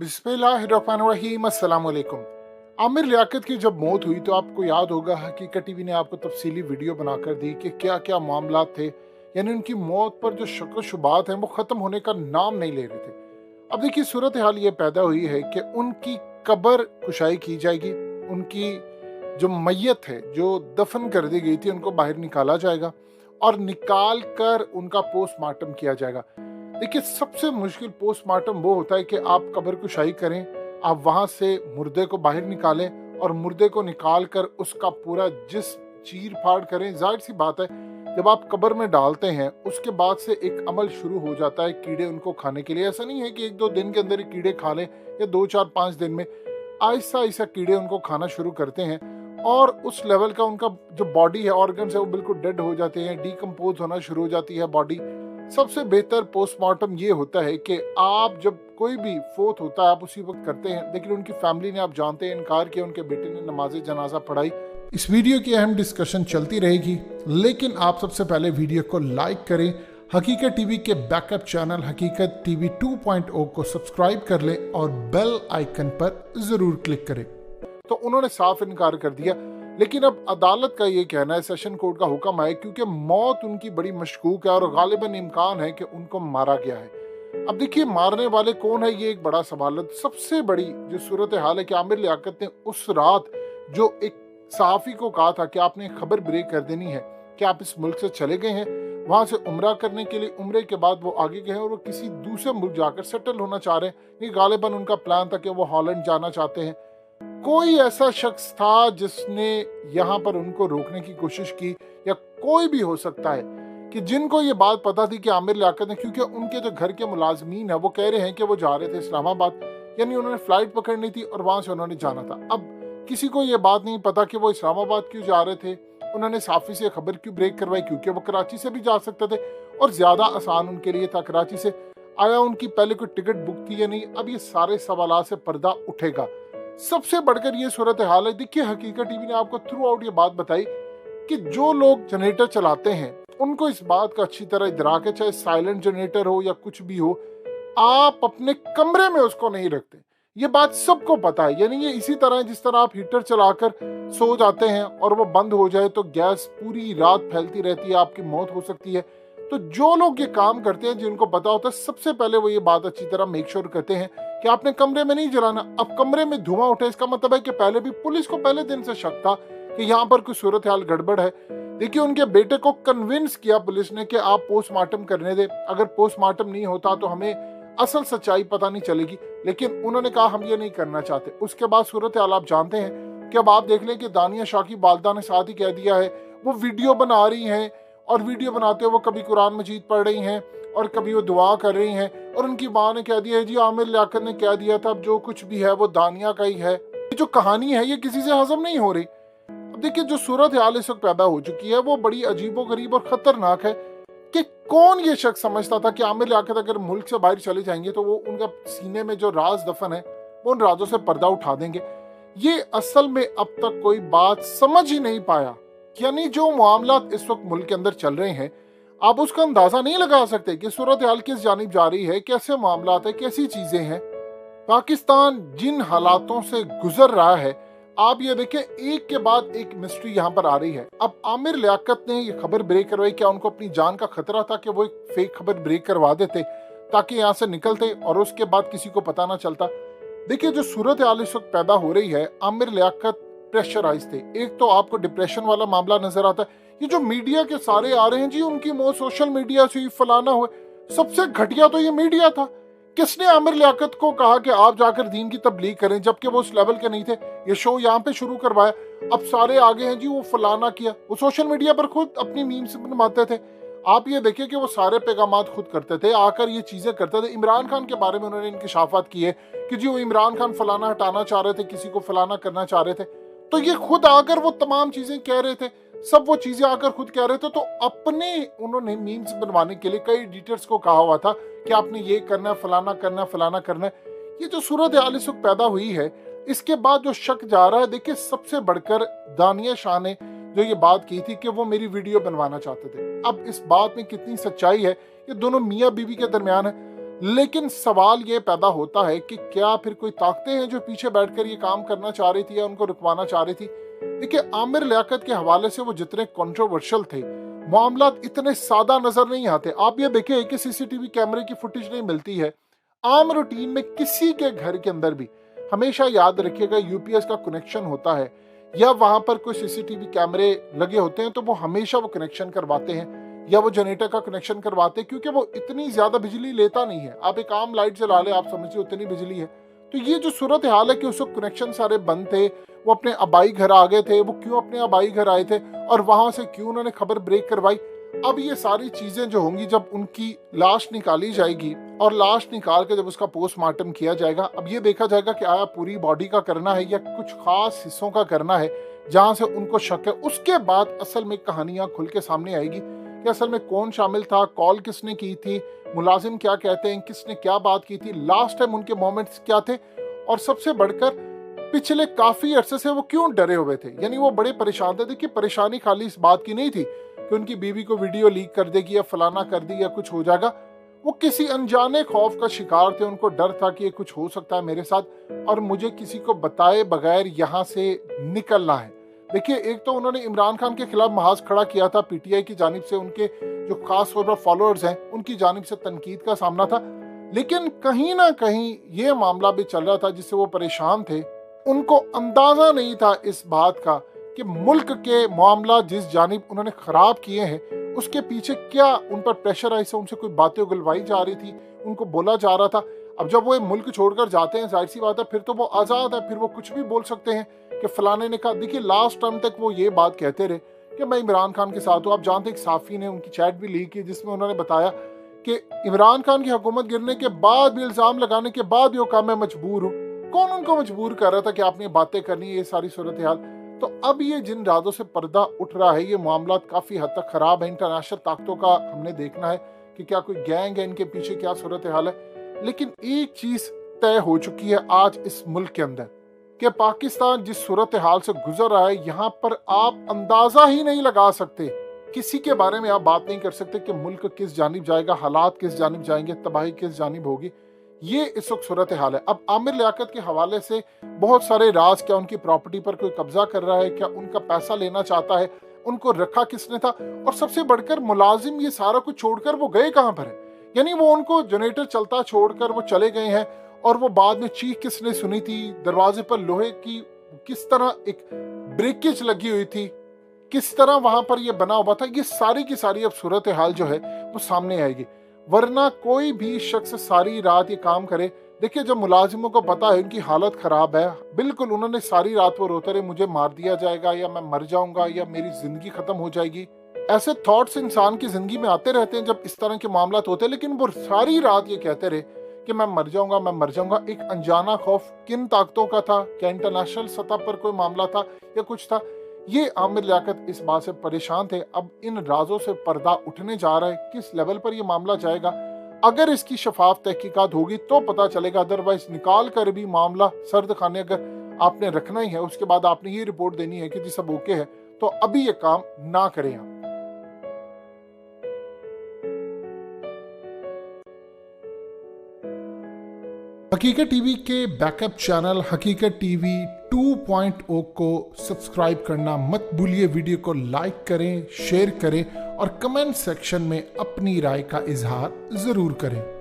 बिस्मिल्लाहिर्रहमानिर्रहीम, अस्सलाम वालेकुम। आमिर लियाकत की जब मौत हुई तो आपको याद होगा हकीकत टीवी ने आपको तफसीली वीडियो बनाकर दी कि क्या क्या मामला थे। यानी उनकी मौत पर जो शक शुबात हैं वो ख़त्म होने का नाम नहीं ले रहे थे। अब देखिए सूरत हाल ये पैदा हुई है कि उनकी कब्र कुशाई की जाएगी, उनकी जो मैयत है जो दफन कर दी गई थी उनको बाहर निकाला जाएगा और निकाल कर उनका पोस्टमार्टम किया जाएगा। देखिए सबसे मुश्किल पोस्टमार्टम वो होता है कि आप कब्र कुशाई करें, आप वहां से मुर्दे को बाहर निकालें और मुर्दे को निकाल कर उसका पूरा जिस्म चीर फाड़ करें। जाहिर सी बात है जब आप कब्र में डालते हैं उसके बाद से एक अमल शुरू हो जाता है कीड़े उनको खाने के लिए। ऐसा नहीं है कि एक दो दिन के अंदर ही कीड़े खा लें या 2 4 5 दिन में, आहिस्ता आहिस्ता कीड़े उनको खाना शुरू करते हैं और उस लेवल का उनका जो बॉडी है, ऑर्गन्स है, वो बिल्कुल डेड हो जाते हैं, डीकम्पोज होना शुरू हो जाती है बॉडी। सबसे बेहतर पोस्टमार्टम ये होता है कि आप जब कोई भी फोत होता है आप उसी वक्त करते हैं, लेकिन उनकी फैमिली ने, आप जानते हैं, इनकार किया, उनके बेटे ने नमाज जनाजा पढ़ाई। इस वीडियो की अहम डिस्कशन चलती रहेगी, लेकिन आप सबसे पहले वीडियो को लाइक करें, हकीकत टीवी के बैकअप चैनल हकीकत टीवी 2.0 को सब्सक्राइब कर लें और बेल आइकन पर जरूर क्लिक करें। तो उन्होंने साफ इनकार कर दिया, लेकिन अब अदालत का ये कहना है, सेशन कोर्ट का हुक्म है, क्योंकि मौत उनकी बड़ी मशकूक है और गालिबन इम्कान है कि उनको मारा गया है। अब देखिए मारने वाले कौन है, ये एक बड़ा सवाल है। सबसे बड़ी जो सूरत हाल है कि आमिर लियाकत ने उस रात जो एक सहाफ़ी को कहा था कि आपने खबर ब्रेक कर देनी है कि आप इस मुल्क से चले गए हैं, वहां से उम्रा करने के लिए, उम्रे के बाद वो आगे गए और वो किसी दूसरे मुल्क जाकर सेटल होना चाह रहे हैं। ये गालिबन उनका प्लान था कि वो हॉलैंड जाना चाहते हैं। कोई ऐसा शख्स था जिसने यहाँ पर उनको रोकने की कोशिश की, या कोई भी हो सकता है कि जिनको ये बात पता थी कि आमिर लियाकत ने, क्योंकि उनके जो घर के मुलाजमीन है वो कह रहे हैं कि वो जा रहे थे इस्लामाबाद, यानी उन्होंने फ्लाइट पकड़नी थी और वहां से उन्होंने जाना था। अब किसी को ये बात नहीं पता कि वो इस्लामाबाद क्यों जा रहे थे, उन्होंने साफी से खबर क्यों ब्रेक करवाई, क्योंकि वो कराची से भी जा सकते थे और ज्यादा आसान उनके लिए था। कराची से आया, उनकी पहले कोई टिकट बुक थी या नहीं, अब ये सारे सवाल से पर्दा उठेगा। सबसे बढ़कर ये सूरत हाल है। देखिए हकीकत टीवी ने आपको थ्रू आउट ये बात बताई कि जो लोग जनरेटर चलाते हैं उनको इस बात का अच्छी तरह इदराक है, चाहे साइलेंट जनरेटर हो या कुछ भी हो, आप अपने कमरे में उसको नहीं रखते। ये बात सबको पता है। यानी ये इसी तरह है जिस तरह आप हीटर चलाकर सो जाते हैं और वो बंद हो जाए तो गैस पूरी रात फैलती रहती है, आपकी मौत हो सकती है। तो जो लोग ये काम करते हैं, जिनको पता होता है, सबसे पहले वो ये बात अच्छी तरह मेक श्योर करते हैं कि आपने कमरे में नहीं जलाना। अब कमरे में धुआं उठे, इसका मतलब है कि पहले भी पुलिस को पहले दिन से शक था कि यहाँ पर कोई सूरत हाल गड़बड़ है। देखिए उनके बेटे को कन्विंस किया पुलिस ने कि आप पोस्टमार्टम करने दे, अगर पोस्टमार्टम नहीं होता तो हमें असल सच्चाई पता नहीं चलेगी, लेकिन उन्होंने कहा हम ये नहीं करना चाहते। उसके बाद सूरत हाल आप जानते हैं कि अब आप देख लें कि दानिया शाह की वालिदा ने साथ ही कह दिया है, वो वीडियो बना रही हैं और वीडियो बनाते हुए वो कभी कुरान मजीद पढ़ रही हैं और कभी वो दुआ कर रही हैं, और उनकी माँ ने कह दिया है जी आमिर लियाकत ने कह दिया था, अब जो कुछ भी है वो दानिया का ही है। ये जो कहानी है ये किसी से हजम नहीं हो रही। अब देखिए जो सूरत हाल इस वक्त पैदा हो चुकी है वो बड़ी अजीबो गरीब और खतरनाक है कि कौन ये शख्स समझता था कि आमिर लियाकत अगर मुल्क से बाहर चले जाएंगे तो वो उनका सीने में जो राज दफन है वो उन राजों से पर्दा उठा देंगे। ये असल में अब तक कोई बात समझ ही नहीं पाया। यानी जो मामला इस वक्त मुल्क के अंदर चल रहे हैं, आप उसका अंदाजा नहीं लगा सकते कि सूरत हाल किस जानिब जा रही है, कैसे मामला है, कैसी चीजें हैं। पाकिस्तान जिन हालातों से गुजर रहा है, आप ये देखें, एक के बाद एक मिस्ट्री यहाँ पर आ रही है। अब आमिर लियाकत ने ये खबर ब्रेक करवाई, क्या उनको अपनी जान का खतरा था कि वो एक फेक खबर ब्रेक करवा देते ताकि यहाँ से निकलते और उसके बाद किसी को पता ना चलता। देखिए जो सूरत हाल इस वक्त पैदा हो रही है, आमिर लियाकत प्रेशराइज थे। एक तो आपको डिप्रेशन वाला मामला नजर आता है, ये जो मीडिया के सारे आ रहे हैं जी उनकी मौत सोशल मीडिया से फलाना हुए। सबसे घटिया तो ये मीडिया था। किसने आमिर लियाकत को कहा कि आप जाकर दीन की तबलीग करें, जबकि वो उस लेवल के नहीं थे। ये शो यहाँ पे शुरू करवाया, अब सारे आगे हैं जी वो फलाना किया। वो सोशल मीडिया पर खुद अपनी मीम्स बनवाते थे। आप ये देखिए कि वो सारे पैगामात खुद करते थे, आकर ये चीजें करते थे। इमरान खान के बारे में उन्होंने इंकिशाफात किए कि जी वो इमरान खान फलाना हटाना चाह रहे थे, किसी को फलाना करना चाह रहे थे, तो ये खुद आकर वो तमाम चीजें कह रहे थे। सब वो चीजें आकर खुद कह रहे थे। तो अपने उन्होंने मीम्स बनवाने के लिए कई एडिटर्स को कहा हुआ था कि आपने ये करना है, फलाना करना है, फलाना करना है। ये जो सूरत हाल इस वक्त पैदा हुई है, इसके बाद जो शक जा रहा है, देखिए सबसे बढ़कर दानिया शाह ने जो ये बात की थी कि वो मेरी वीडियो बनवाना चाहते थे। अब इस बात में कितनी सच्चाई है, ये दोनों मियाँ बीवी के दरमियान है। लेकिन सवाल ये पैदा होता है कि क्या फिर कोई ताकतें हैं जो पीछे बैठकर ये काम करना चाह रही थी या उनको रुकवाना चाह रही थी। देखिए, आमिर लियाकत के हवाले से वो जितने कंट्रोवर्शियल थे, मामला इतने सादा नजर नहीं आते। आप ये देखिए कि सीसीटीवी कैमरे की फुटेज नहीं मिलती है। आम रूटीन में किसी के घर के अंदर भी हमेशा याद रखिएगा यूपीएस का कनेक्शन होता है या वहां पर कोई सीसीटीवी कैमरे लगे होते हैं तो वो हमेशा वो कनेक्शन करवाते हैं या वो जनरेटर का कनेक्शन करवाते हैं, क्योंकि वो इतनी ज्यादा बिजली लेता नहीं है। आप एक आम लाइट जला ले, आप समझिए उतनी बिजली है। तो ये जो सूरत हाल है कि उस वक्त कनेक्शन सारे बंद थे, वो अपने आबाई घर आ गए थे। वो क्यों अपने आबाई घर आए थे और वहां से क्यों उन्होंने खबर ब्रेक करवाई। अब ये सारी चीजें जो होंगी, जब उनकी लाश निकाली जाएगी और लाश निकाल के जब उसका पोस्टमार्टम किया जाएगा, अब ये देखा जाएगा कि आया पूरी बॉडी का करना है या कुछ खास हिस्सों का करना है जहां से उनको शक है। उसके बाद असल में कहानियां खुल के सामने आएगी कि असल में कौन शामिल था, कॉल किसने की थी, मुलाजिम क्या कहते हैं, किसने क्या बात की थी, लास्ट टाइम उनके मोमेंट्स क्या थे, और सबसे बढ़कर पिछले काफी अरसे से वो क्यों डरे हुए थे। यानी वो बड़े परेशान थे। देखिए, परेशानी खाली इस बात की नहीं थी कि उनकी बीवी को वीडियो लीक कर देगी या फलाना कर दी या कुछ हो जाएगा। वो किसी अनजाने खौफ का शिकार थे। उनको डर था कि ये कुछ हो सकता है मेरे साथ और मुझे किसी को बताए बगैर यहाँ से निकलना है। देखिए, एक तो उन्होंने इमरान खान के खिलाफ महाज खड़ा किया था, पीटीआई की जानिब से उनके जो खास तौर पर फॉलोअर्स हैं उनकी जानिब से तनकीद का सामना था, लेकिन कहीं ना कहीं ये मामला भी चल रहा था जिससे वो परेशान थे। उनको अंदाजा नहीं था इस बात का कि मुल्क के मामला जिस जानिब उन्होंने खराब किए हैं उसके पीछे क्या उन पर प्रेशर आई से उनसे कोई बातें उगलवाई जा रही थी, उनको बोला जा रहा था। अब जब वो मुल्क छोड़कर जाते हैं, जाहिर सी बात है, फिर तो वो आज़ाद है, फिर वो कुछ भी बोल सकते हैं कि फलाने ने कहा। देखिए, लास्ट टाइम तक वो ये बात कहते रहे कि मैं इमरान खान के साथ हूँ। आप जानते हैं, एक साफ़ी ने उनकी चैट भी लीक की जिसमें उन्होंने बताया कि इमरान खान की हुकूमत गिरने के बाद भी, इल्ज़ाम लगाने के बाद भी वो कहा मैं मजबूर हूँ। कौन उनको मजबूर कर रहा था कि आपने बातें करनी है, ये सारी सूरत हाल। तो अब ये जिन राजों से पर्दा उठ रहा है, ये मामला काफ़ी हद तक ख़राब है। इंटरनेशनल ताकतों का हमने देखना है कि क्या कोई गैंग है इनके पीछे, क्या सूरत हाल है। लेकिन एक चीज़ तय हो चुकी है आज इस मुल्क के अंदर कि पाकिस्तान जिस सूरत हाल से गुजर रहा है, यहाँ पर आप अंदाज़ा ही नहीं लगा सकते, किसी के बारे में आप बात नहीं कर सकते कि मुल्क किस जानिब जाएगा, हालात किस जानिब जाएंगे, तबाही किस जानिब होगी। ये इस वक्त सूरत हाल है। अब आमिर लियाकत के हवाले से बहुत सारे राज, क्या उनकी प्रॉपर्टी पर कोई कब्जा कर रहा है, क्या उनका पैसा लेना चाहता है, उनको रखा किसने था, और सबसे बढ़कर मुलाजिम ये सारा कुछ छोड़कर वो गए कहाँ पर है। यानी वो उनको जनरेटर चलता छोड़कर वो चले गए हैं और वो बाद में चीख किसने सुनी थी, दरवाजे पर लोहे की किस तरह एक ब्रेकेज लगी हुई थी, किस तरह वहां पर ये बना हुआ था, ये सारी की सारी अब सूरत हाल जो है वो सामने आएगी। वरना कोई भी शख्स सारी रात ये काम करे। देखिए, जब मुलाजिमों को पता है उनकी हालत खराब है, बिल्कुल उन्होंने सारी रात वो रोते रहे मुझे मार दिया जाएगा या मैं मर जाऊंगा या मेरी जिंदगी खत्म हो जाएगी। ऐसे थॉट्स इंसान की जिंदगी में आते रहते हैं जब इस तरह के मामला होते हैं, लेकिन वो सारी रात ये कहते रहे कि मैं मर जाऊंगा, मैं मर जाऊंगा। एक अनजाना खौफ किन ताकतों का था, क्या इंटरनेशनल सतह पर कोई मामला था या कुछ था, ये आमिर लियाकत इस बात से परेशान थे। अब इन राजों से पर्दा उठने जा रहा है, किस लेवल पर ये मामला जाएगा। अगर इसकी शफाफ तहकीकात होगी तो पता चलेगा, अदरवाइज निकाल कर भी मामला सर्द खाने अगर आपने रखना ही है, उसके बाद आपने ये रिपोर्ट देनी है कि जी सब ओके है, तो अभी ये काम ना करें आप। हकीकत टीवी के बैकअप चैनल हकीकत टीवी 2.0 को सब्सक्राइब करना मत भूलिए। वीडियो को लाइक करें, शेयर करें और कमेंट सेक्शन में अपनी राय का इजहार जरूर करें।